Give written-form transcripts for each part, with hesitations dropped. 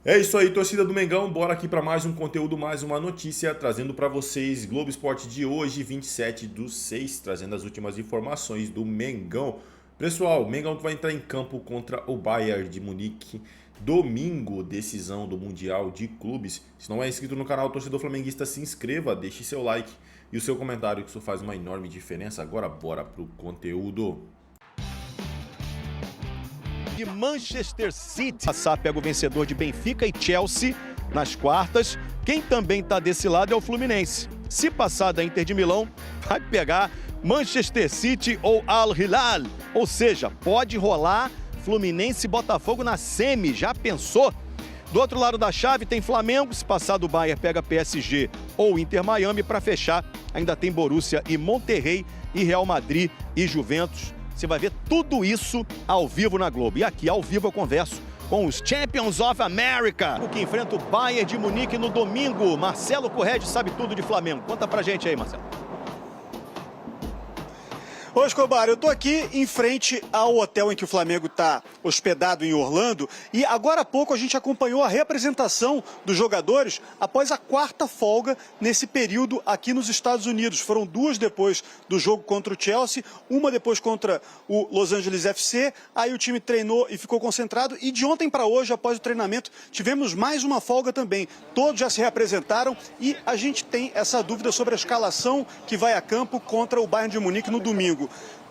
É isso aí, torcida do Mengão, bora aqui para mais um conteúdo, mais uma notícia, trazendo para vocês Globo Esporte de hoje, 27/6, trazendo as últimas informações do Mengão. Pessoal, o Mengão que vai entrar em campo contra o Bayern de Munique, domingo, decisão do Mundial de Clubes. Se não é inscrito no canal Torcedor Flamenguista, se inscreva, deixe seu like e o seu comentário, que isso faz uma enorme diferença. Agora bora pro conteúdo. De Manchester City. Passar, pega o vencedor de Benfica e Chelsea nas quartas. Quem também está desse lado é o Fluminense. Se passar da Inter de Milão, vai pegar Manchester City ou Al Hilal. Ou seja, pode rolar Fluminense e Botafogo na semi. Já pensou? Do outro lado da chave tem Flamengo. Se passar do Bayern, pega PSG ou Inter Miami. Para fechar, ainda tem Borussia e Monterrey e Real Madrid e Juventus. Você vai ver tudo isso ao vivo na Globo. E aqui, ao vivo, eu converso com os Champions of America, o que enfrenta o Bayern de Munique no domingo. Marcelo Corrêa sabe tudo de Flamengo. Conta pra gente aí, Marcelo. Ô Escobar, eu tô aqui em frente ao hotel em que o Flamengo está hospedado em Orlando e agora há pouco a gente acompanhou a representação dos jogadores após a quarta folga nesse período aqui nos Estados Unidos. Foram duas depois do jogo contra o Chelsea, uma depois contra o Los Angeles FC, aí o time treinou e ficou concentrado e de ontem para hoje, após o treinamento, tivemos mais uma folga também. Todos já se representaram e a gente tem essa dúvida sobre a escalação que vai a campo contra o Bayern de Munique no domingo.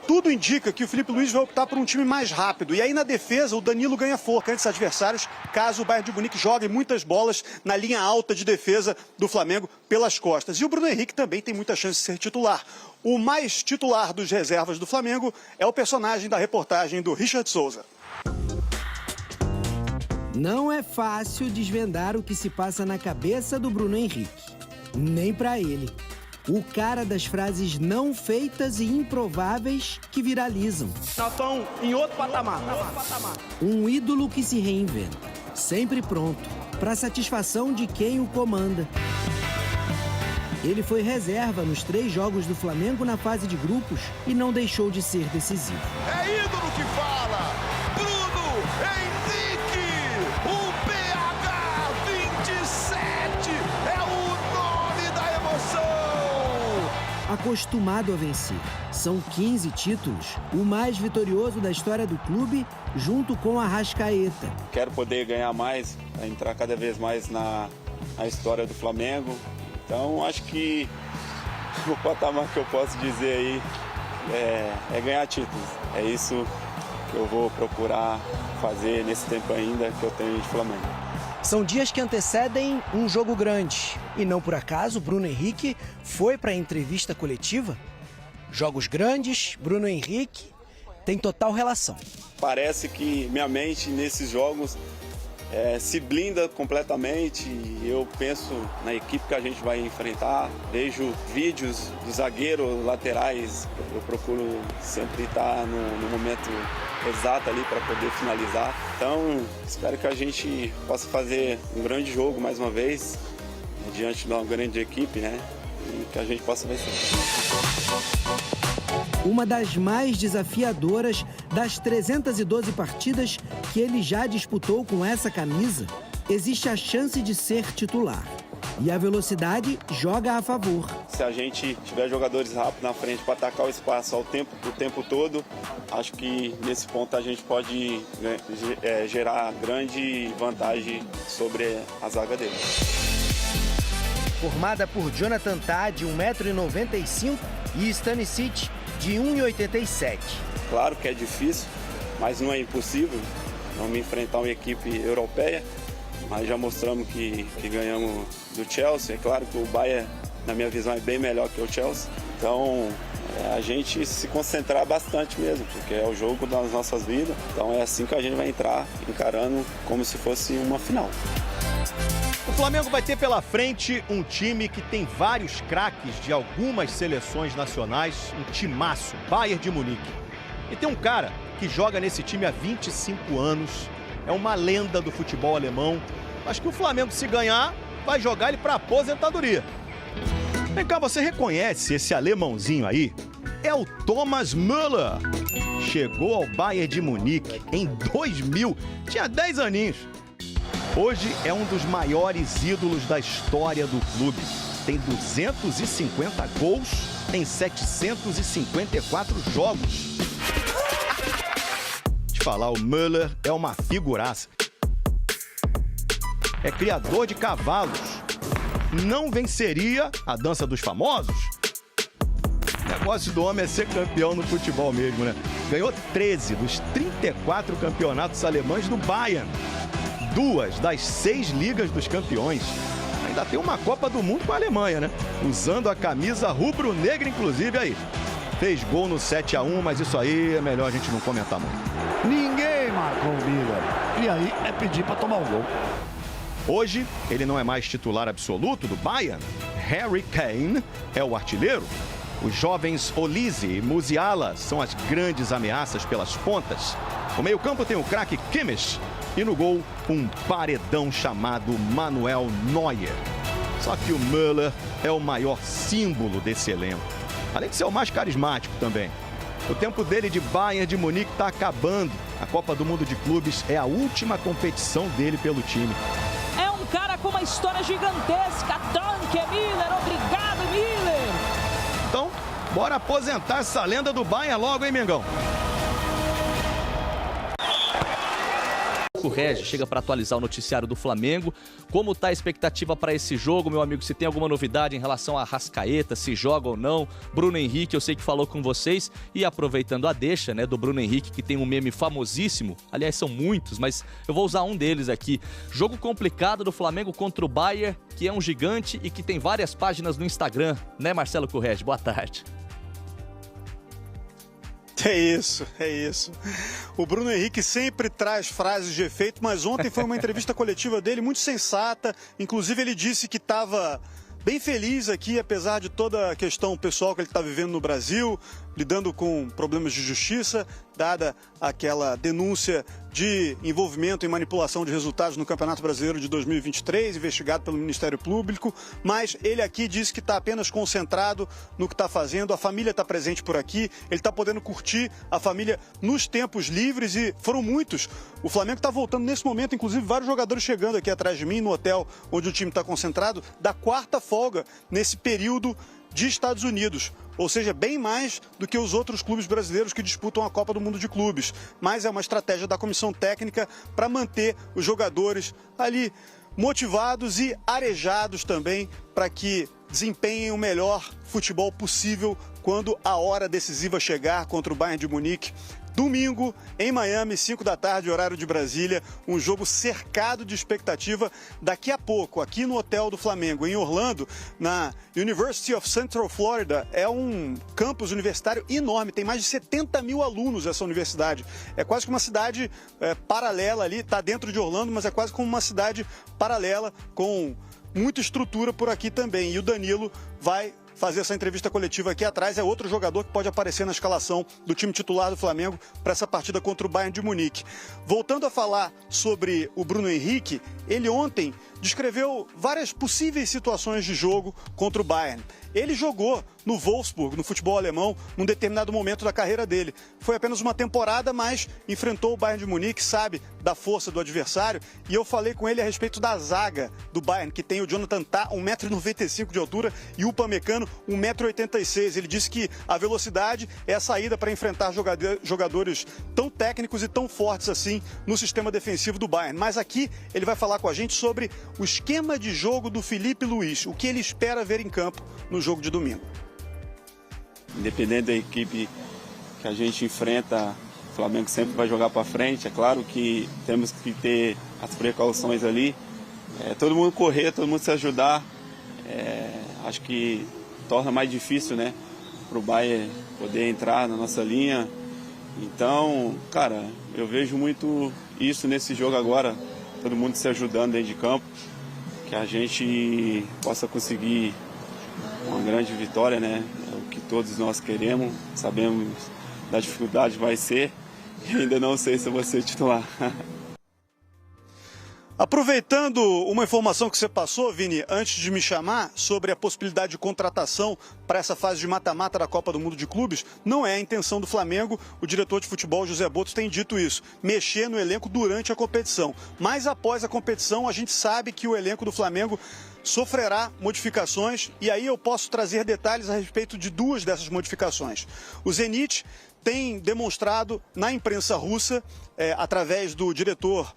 Tudo indica que o Felipe Luiz vai optar por um time mais rápido. E aí na defesa o Danilo ganha força ante os adversários, caso o Bayern de Munique jogue muitas bolas na linha alta de defesa do Flamengo pelas costas. E o Bruno Henrique também tem muita chance de ser titular. O mais titular dos reservas do Flamengo é o personagem da reportagem do Richard Souza. Não é fácil desvendar o que se passa na cabeça do Bruno Henrique. Nem pra ele. O cara das frases não feitas e improváveis que viralizam. Nós estamos em outro patamar. Um ídolo que se reinventa, sempre pronto, para satisfação de quem o comanda. Ele foi reserva nos 3 jogos do Flamengo na fase de grupos e não deixou de ser decisivo. É ídolo que fala! Bruno Henrique! O PH27 é o nome da emoção! Acostumado a vencer. São 15 títulos, o mais vitorioso da história do clube, junto com a Arrascaeta. Quero poder ganhar mais, entrar cada vez mais na história do Flamengo. Então, acho que o patamar que eu posso dizer aí é ganhar títulos. É isso que eu vou procurar fazer nesse tempo ainda que eu tenho de Flamengo. São dias que antecedem um jogo grande. E não por acaso, Bruno Henrique foi para a entrevista coletiva. Jogos grandes, Bruno Henrique tem total relação. Parece que minha mente nesses jogos se blinda completamente. Eu penso na equipe que a gente vai enfrentar, vejo vídeos dos zagueiros, laterais. Eu procuro sempre estar no momento exato ali para poder finalizar. Então, espero que a gente possa fazer um grande jogo mais uma vez, diante de uma grande equipe, né? E que a gente possa vencer. Uma das mais desafiadoras das 312 partidas que ele já disputou com essa camisa, existe a chance de ser titular. E a velocidade joga a favor. Se a gente tiver jogadores rápidos na frente para atacar o espaço o tempo todo, acho que nesse ponto a gente pode gerar grande vantagem sobre a zaga dele. Formada por Jonathan Tah, de 1,95 m, e Stanisic, de 1,87 m. Claro que é difícil, mas não é impossível. Vamos enfrentar uma equipe europeia, mas já mostramos que ganhamos do Chelsea. É claro que o Bayern, na minha visão, é bem melhor que o Chelsea. Então, a gente se concentrar bastante mesmo, porque é o jogo das nossas vidas. Então é assim que a gente vai entrar, encarando como se fosse uma final. O Flamengo vai ter pela frente um time que tem vários craques de algumas seleções nacionais, um timaço, Bayern de Munique. E tem um cara que joga nesse time há 25 anos, é uma lenda do futebol alemão. Acho que o Flamengo, se ganhar, vai jogar ele para aposentadoria. Vem cá, você reconhece esse alemãozinho aí? É o Thomas Müller. Chegou ao Bayern de Munique em 2000, tinha 10 aninhos. Hoje é um dos maiores ídolos da história do clube. Tem 250 gols em 754 jogos. Te falar, o Müller é uma figuraça. É criador de cavalos. Não venceria a dança dos famosos? O negócio do homem é ser campeão no futebol mesmo, né? Ganhou 13 dos 34 campeonatos alemães do Bayern. 2 das 6 ligas dos campeões. Ainda tem uma Copa do Mundo com a Alemanha, né? Usando a camisa rubro-negra, inclusive, aí. Fez gol no 7-1, mas isso aí é melhor a gente não comentar muito. Ninguém marcou o Miller. E aí é pedir para tomar um gol. Hoje, ele não é mais titular absoluto do Bayern. Harry Kane é o artilheiro. Os jovens Olise e Musiala são as grandes ameaças pelas pontas. No meio-campo tem o craque Kimmich. E no gol, um paredão chamado Manuel Neuer. Só que o Müller é o maior símbolo desse elenco. Além de ser o mais carismático também. O tempo dele de Bayern de Munique está acabando. A Copa do Mundo de Clubes é a última competição dele pelo time. É um cara com uma história gigantesca. Danke, Miller. Obrigado, Miller. Então, bora aposentar essa lenda do Bayern logo, hein, Mengão? O Regis chega para atualizar o noticiário do Flamengo. Como está a expectativa para esse jogo, meu amigo? Se tem alguma novidade em relação a Arrascaeta, se joga ou não? Bruno Henrique, eu sei que falou com vocês. E aproveitando a deixa, né, do Bruno Henrique, que tem um meme famosíssimo. Aliás, são muitos, mas eu vou usar um deles aqui. Jogo complicado do Flamengo contra o Bayern, que é um gigante e que tem várias páginas no Instagram. Né, Marcelo Correge? Boa tarde. É isso, é isso. O Bruno Henrique sempre traz frases de efeito, mas ontem foi uma entrevista coletiva dele muito sensata. Inclusive ele disse que estava bem feliz aqui, apesar de toda a questão pessoal que ele está vivendo no Brasil, lidando com problemas de justiça, dada aquela denúncia de envolvimento em manipulação de resultados no Campeonato Brasileiro de 2023, investigado pelo Ministério Público, mas ele aqui disse que está apenas concentrado no que está fazendo, a família está presente por aqui, ele está podendo curtir a família nos tempos livres e foram muitos. O Flamengo está voltando nesse momento, inclusive vários jogadores chegando aqui atrás de mim, no hotel onde o time está concentrado, da quarta folga nesse período de Estados Unidos, ou seja, bem mais do que os outros clubes brasileiros que disputam a Copa do Mundo de Clubes. Mas é uma estratégia da comissão técnica para manter os jogadores ali motivados e arejados também para que desempenhem o melhor futebol possível quando a hora decisiva chegar contra o Bayern de Munique. Domingo, em Miami, 5 da tarde, horário de Brasília, um jogo cercado de expectativa. Daqui a pouco, aqui no Hotel do Flamengo, em Orlando, na University of Central Florida, é um campus universitário enorme, tem mais de 70 mil alunos essa universidade. É quase que uma cidade paralela ali, está dentro de Orlando, mas é quase como uma cidade paralela, com muita estrutura por aqui também. E o Danilo vai fazer essa entrevista coletiva aqui atrás, é outro jogador que pode aparecer na escalação do time titular do Flamengo para essa partida contra o Bayern de Munique. Voltando a falar sobre o Bruno Henrique, ele ontem descreveu várias possíveis situações de jogo contra o Bayern. Ele jogou no Wolfsburg, no futebol alemão, num determinado momento da carreira dele. Foi apenas uma temporada, mas enfrentou o Bayern de Munique, sabe da força do adversário. E eu falei com ele a respeito da zaga do Bayern, que tem o Jonathan Tah, 1,95 m de altura, e o Upamecano, 1,86 m. Ele disse que a velocidade é a saída para enfrentar jogadores tão técnicos e tão fortes assim no sistema defensivo do Bayern. Mas aqui ele vai falar com a gente sobre o esquema de jogo do Felipe Luiz, o que ele espera ver em campo no jogo de domingo. Independente da equipe que a gente enfrenta, o Flamengo sempre vai jogar para frente. É claro que temos que ter as precauções ali. Todo mundo correr, todo mundo se ajudar. Acho que torna mais difícil, né, para o Bayern poder entrar na nossa linha. Então, cara, eu vejo muito isso nesse jogo agora. Todo mundo se ajudando dentro de campo. Que a gente possa conseguir uma grande vitória, né? É o que todos nós queremos, sabemos da dificuldade que vai ser e ainda não sei se eu vou ser titular. Aproveitando uma informação que você passou, Vini, antes de me chamar, sobre a possibilidade de contratação para essa fase de mata-mata da Copa do Mundo de Clubes, não é a intenção do Flamengo, o diretor de futebol, José Botos, tem dito isso, mexer no elenco durante a competição. Mas após a competição, a gente sabe que o elenco do Flamengo sofrerá modificações e aí eu posso trazer detalhes a respeito de duas dessas modificações. O Zenit tem demonstrado na imprensa russa, através do diretor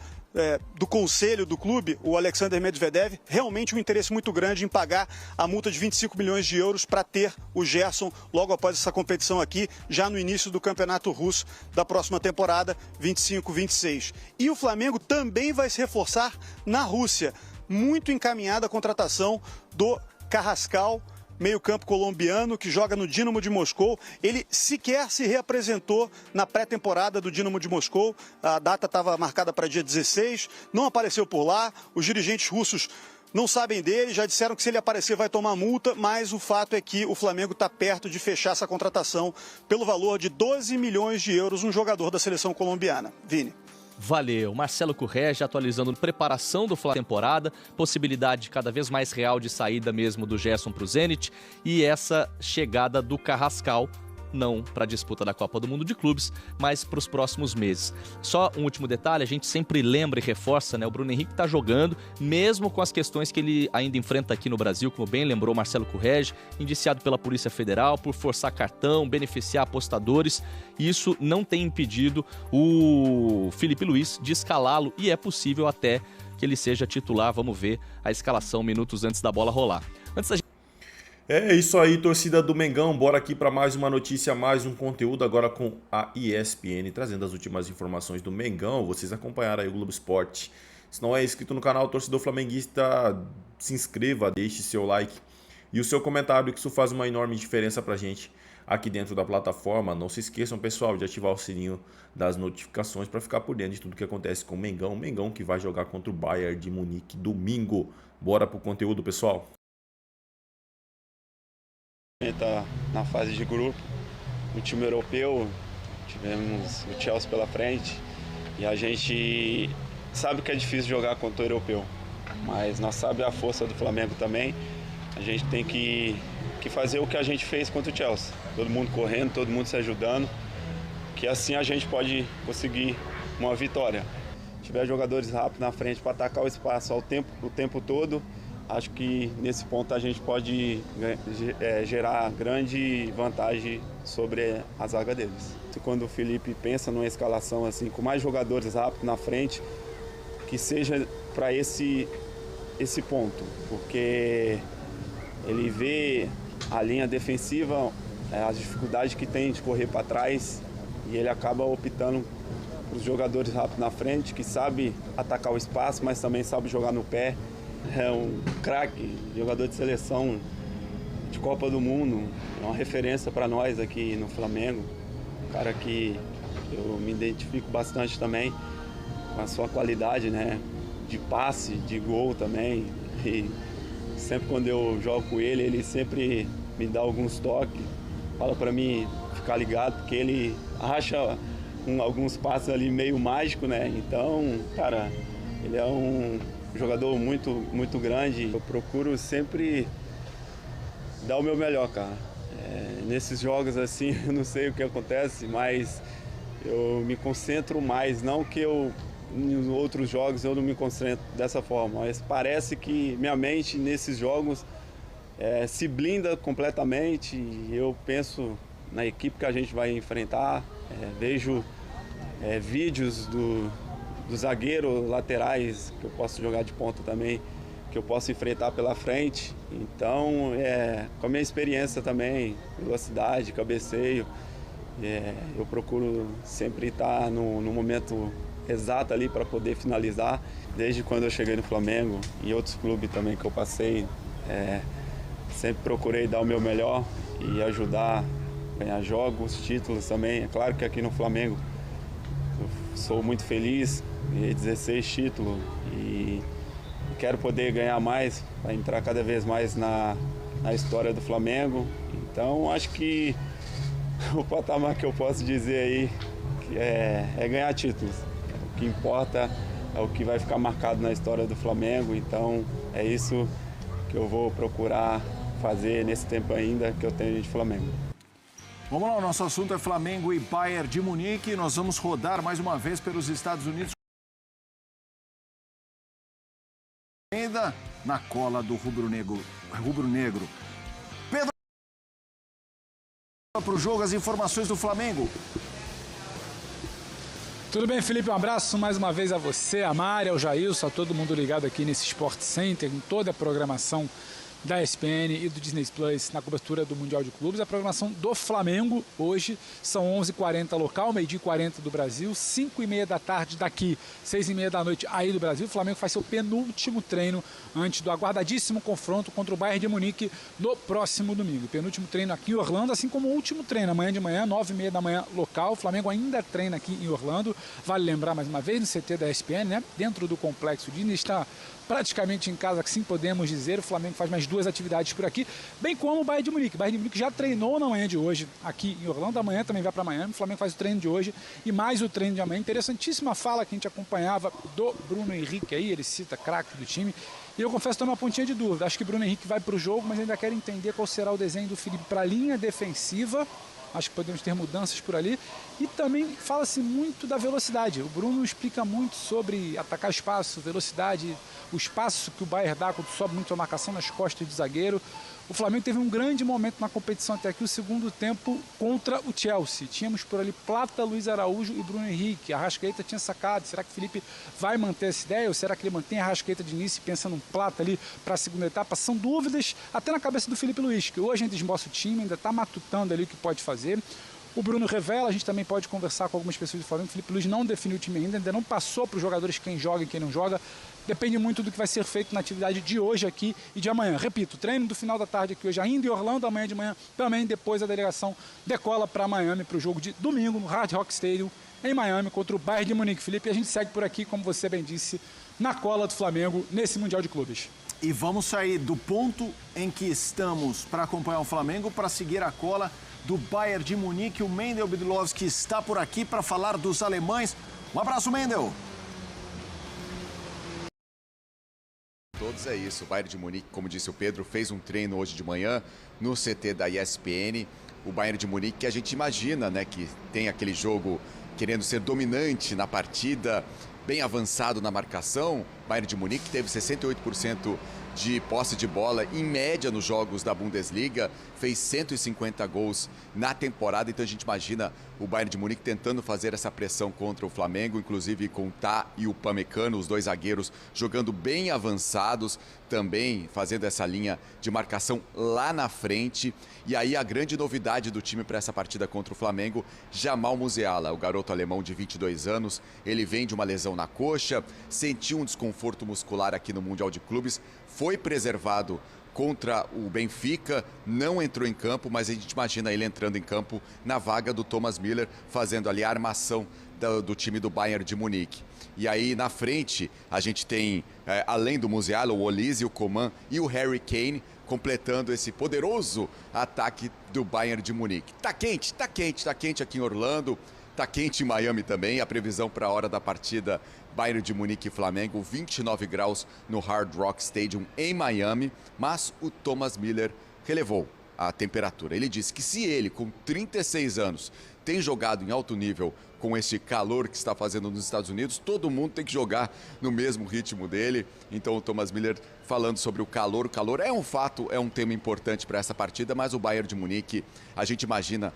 do conselho do clube, o Alexander Medvedev, realmente um interesse muito grande em pagar a multa de 25 milhões de euros para ter o Gerson logo após essa competição aqui, já no início do campeonato russo da próxima temporada, 25-26. E o Flamengo também vai se reforçar na Rússia, muito encaminhada a contratação do Carrascal, meio-campo colombiano que joga no Dínamo de Moscou. Ele sequer se reapresentou na pré-temporada do Dínamo de Moscou. A data estava marcada para dia 16, não apareceu por lá. Os dirigentes russos não sabem dele, já disseram que se ele aparecer vai tomar multa, mas o fato é que o Flamengo está perto de fechar essa contratação pelo valor de 12 milhões de euros, um jogador da seleção colombiana. Vini. Valeu. Marcelo Currege atualizando preparação do Flamengo temporada, possibilidade cada vez mais real de saída mesmo do Gerson para o Zenit e essa chegada do Carrascal, não para a disputa da Copa do Mundo de Clubes, mas para os próximos meses. Só um último detalhe, a gente sempre lembra e reforça, né? O Bruno Henrique está jogando, mesmo com as questões que ele ainda enfrenta aqui no Brasil, como bem lembrou Marcelo Currege, indiciado pela Polícia Federal por forçar cartão, beneficiar apostadores. Isso não tem impedido o Felipe Luiz de escalá-lo e é possível até que ele seja titular. Vamos ver a escalação minutos antes da bola rolar. É isso aí, torcida do Mengão, bora aqui para mais uma notícia, mais um conteúdo agora com a ESPN, trazendo as últimas informações do Mengão. Vocês acompanharam aí o Globo Esporte. Se não é inscrito no canal, torcedor flamenguista, se inscreva, deixe seu like e o seu comentário, que isso faz uma enorme diferença pra gente aqui dentro da plataforma. Não se esqueçam, pessoal, de ativar o sininho das notificações para ficar por dentro de tudo que acontece com o Mengão. O Mengão que vai jogar contra o Bayern de Munique domingo. Bora pro conteúdo, pessoal. Está na fase de grupo, o time europeu, tivemos o Chelsea pela frente e a gente sabe que é difícil jogar contra o europeu, mas nós sabemos a força do Flamengo também. A gente tem que fazer o que a gente fez contra o Chelsea, todo mundo correndo, todo mundo se ajudando, que assim a gente pode conseguir uma vitória. Se tiver jogadores rápidos na frente para atacar o espaço o tempo todo, acho que nesse ponto a gente pode gerar grande vantagem sobre a zaga deles. Quando o Felipe pensa numa escalação assim, com mais jogadores rápidos na frente, que seja para esse ponto, porque ele vê a linha defensiva, as dificuldades que tem de correr para trás, e ele acaba optando por jogadores rápidos na frente, que sabe atacar o espaço, mas também sabe jogar no pé. É um craque, jogador de seleção de Copa do Mundo, é uma referência para nós aqui no Flamengo. Um cara que eu me identifico bastante também com a sua qualidade, né, de passe, de gol também. E sempre quando eu jogo com ele, ele sempre me dá alguns toques, fala para mim ficar ligado, porque ele acha alguns passes ali meio mágico, né? Então, cara, ele é um jogador muito, muito grande. Eu procuro sempre dar o meu melhor, cara. Nesses jogos assim, eu não sei o que acontece, mas eu me concentro mais. Não que em outros jogos eu não me concentro dessa forma, mas parece que minha mente nesses jogos se blinda completamente. Eu penso na equipe que a gente vai enfrentar, vejo vídeos do zagueiro, laterais, que eu posso jogar de ponta também, que eu posso enfrentar pela frente. Então, com a minha experiência também, velocidade, cabeceio, eu procuro sempre estar no momento exato ali para poder finalizar. Desde quando eu cheguei no Flamengo e outros clubes também que eu passei, sempre procurei dar o meu melhor e ajudar a ganhar jogos, títulos também. É claro que aqui no Flamengo eu sou muito feliz, 16 títulos, e quero poder ganhar mais, para entrar cada vez mais na história do Flamengo. Então acho que o patamar que eu posso dizer aí é ganhar títulos. O que importa é o que vai ficar marcado na história do Flamengo, então é isso que eu vou procurar fazer nesse tempo ainda que eu tenho de Flamengo. Vamos lá, o nosso assunto é Flamengo e Bayern de Munique. Nós vamos rodar mais uma vez pelos Estados Unidos. Ainda na cola do rubro-negro. Pedro, para o jogo, as informações do Flamengo. Tudo bem, Felipe? Um abraço mais uma vez a você, a Mari, ao Jailson, a todo mundo ligado aqui nesse Sport Center, com toda a programação da ESPN e do Disney Plus na cobertura do Mundial de Clubes. A programação do Flamengo hoje são 11h40 local, 12h40 do Brasil, 5h30 da tarde daqui, 6h30 da noite aí do Brasil. O Flamengo faz seu penúltimo treino antes do aguardadíssimo confronto contra o Bayern de Munique no próximo domingo. Penúltimo treino aqui em Orlando, assim como o último treino amanhã de manhã, 9h30 da manhã local. O Flamengo ainda treina aqui em Orlando. Vale lembrar mais uma vez no CT da ESPN, né? Dentro do complexo Disney, está praticamente em casa, assim podemos dizer. O Flamengo faz mais 2 atividades por aqui, bem como o Bayern de Munique. O Bayern de Munique já treinou na manhã de hoje aqui em Orlando, amanhã também vai para Miami. O Flamengo faz o treino de hoje e mais o treino de amanhã. Interessantíssima fala que a gente acompanhava do Bruno Henrique aí, ele cita craque do time. E eu confesso que estou numa pontinha de dúvida. Acho que o Bruno Henrique vai para o jogo, mas ainda quero entender qual será o desenho do Felipe para a linha defensiva. Acho que podemos ter mudanças por ali. E também fala-se muito da velocidade. O Bruno explica muito sobre atacar espaço, velocidade, o espaço que o Bayern dá quando sobe muito a marcação nas costas do zagueiro. O Flamengo teve um grande momento na competição até aqui, o segundo tempo contra o Chelsea. Tínhamos por ali Plata, Luiz Araújo e Bruno Henrique. A Arrascaeta tinha sacado. Será que o Felipe vai manter essa ideia? Ou será que ele mantém a Arrascaeta de início e pensa num Plata ali para a segunda etapa? São dúvidas até na cabeça do Felipe Luiz, que hoje ainda esboça o time, ainda está matutando ali o que pode fazer. O Bruno revela, a gente também pode conversar com algumas pessoas do Flamengo. O Felipe Luiz não definiu o time ainda não passou para os jogadores quem joga e quem não joga. Depende muito do que vai ser feito na atividade de hoje aqui e de amanhã. Repito, treino do final da tarde aqui hoje ainda em Orlando, amanhã de manhã também. Depois a delegação decola para Miami para o jogo de domingo no Hard Rock Stadium em Miami contra o Bayern de Munique. Felipe, a gente segue por aqui, como você bem disse, na cola do Flamengo nesse Mundial de Clubes. E vamos sair do ponto em que estamos para acompanhar o Flamengo, para seguir a cola do Bayern de Munique. O Mendel Bidlovski está por aqui para falar dos alemães. Um abraço, Mendel. Todos é isso. O Bayern de Munique, como disse o Pedro, fez um treino hoje de manhã no CT da ESPN. O Bayern de Munique que a gente imagina, né, que tem aquele jogo querendo ser dominante na partida, bem avançado na marcação. O Bayern de Munique teve 68% de posse de bola em média nos jogos da Bundesliga, fez 150 gols na temporada, então a gente imagina o Bayern de Munique tentando fazer essa pressão contra o Flamengo, inclusive com o Tah e o Pamecano, os dois zagueiros jogando bem avançados, também fazendo essa linha de marcação lá na frente. E aí a grande novidade do time para essa partida contra o Flamengo, Jamal Musiala, o garoto alemão de 22 anos, ele vem de uma lesão na coxa, sentiu um desconforto muscular aqui no Mundial de Clubes, foi preservado contra o Benfica, não entrou em campo, mas a gente imagina ele entrando em campo na vaga do Thomas Müller, fazendo ali a armação do time do Bayern de Munique. E aí na frente a gente tem, além do Musiala, o Olise, o Coman e o Harry Kane, completando esse poderoso ataque do Bayern de Munique. Tá quente aqui em Orlando, tá quente em Miami também. A previsão para a hora da partida Bayern de Munique e Flamengo, 29 graus no Hard Rock Stadium em Miami, mas o Thomas Müller relevou a temperatura. Ele disse que se ele, com 36 anos, tem jogado em alto nível com esse calor que está fazendo nos Estados Unidos, todo mundo tem que jogar no mesmo ritmo dele. Então o Thomas Müller falando sobre o calor é um fato, é um tema importante para essa partida, mas o Bayern de Munique, a gente imagina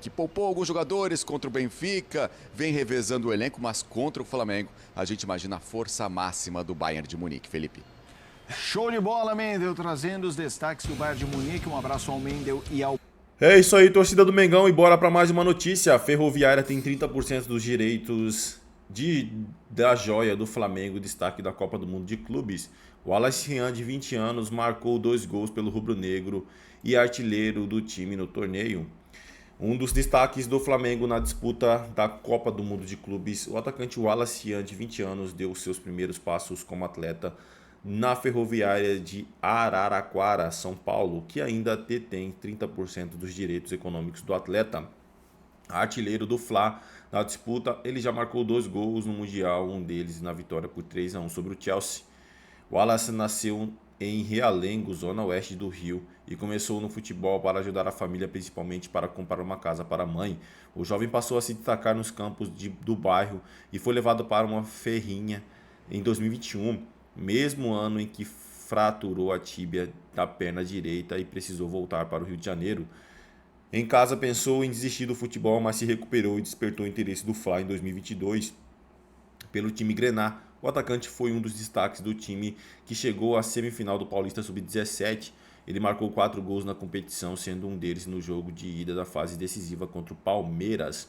que poupou alguns jogadores contra o Benfica, vem revezando o elenco, mas contra o Flamengo, a gente imagina a força máxima do Bayern de Munique, Felipe. Show de bola, Mendel, trazendo os destaques do Bayern de Munique. Um abraço ao Mendel e ao... É isso aí, torcida do Mengão, e bora para mais uma notícia. A Ferroviária tem 30% dos direitos da joia do Flamengo, destaque da Copa do Mundo de Clubes. O Wallace Rian, de 20 anos, marcou 2 gols pelo rubro-negro e artilheiro do time no torneio. Um dos destaques do Flamengo na disputa da Copa do Mundo de Clubes, o atacante Wallace Rian, de 20 anos, deu seus primeiros passos como atleta na Ferroviária de Araraquara, São Paulo, que ainda detém 30% dos direitos econômicos do atleta. Artilheiro do Fla Na disputa, ele já marcou 2 gols no Mundial, um deles na vitória por 3-1 sobre o Chelsea. Wallace nasceu em Realengo, zona oeste do Rio, e começou no futebol para ajudar a família, principalmente para comprar uma casa para a mãe. O jovem passou a se destacar nos campos do bairro e foi levado para uma ferrinha em 2021, mesmo ano em que fraturou a tíbia da perna direita e precisou voltar para o Rio de Janeiro. Em casa pensou em desistir do futebol, mas se recuperou e despertou o interesse do Fla em 2022 pelo time Grená. O atacante foi um dos destaques do time que chegou à semifinal do Paulista Sub-17. Ele marcou 4 gols na competição, sendo um deles no jogo de ida da fase decisiva contra o Palmeiras.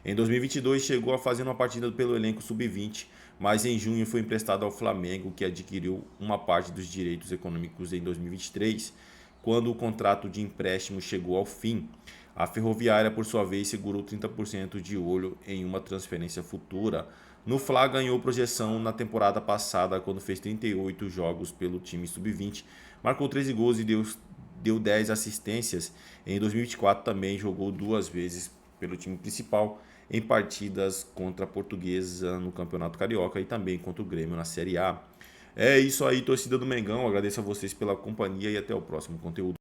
Em 2022 chegou a fazer uma partida pelo elenco Sub-20, mas em junho foi emprestado ao Flamengo, que adquiriu uma parte dos direitos econômicos em 2023, quando o contrato de empréstimo chegou ao fim. A Ferroviária, por sua vez, segurou 30% de olho em uma transferência futura. No Fla ganhou projeção na temporada passada, quando fez 38 jogos pelo time Sub-20, marcou 13 gols e deu 10 assistências. Em 2024 também jogou 2 vezes pelo time principal, em partidas contra a Portuguesa no Campeonato Carioca e também contra o Grêmio na Série A. É isso aí, torcida do Mengão. Agradeço a vocês pela companhia e até o próximo conteúdo.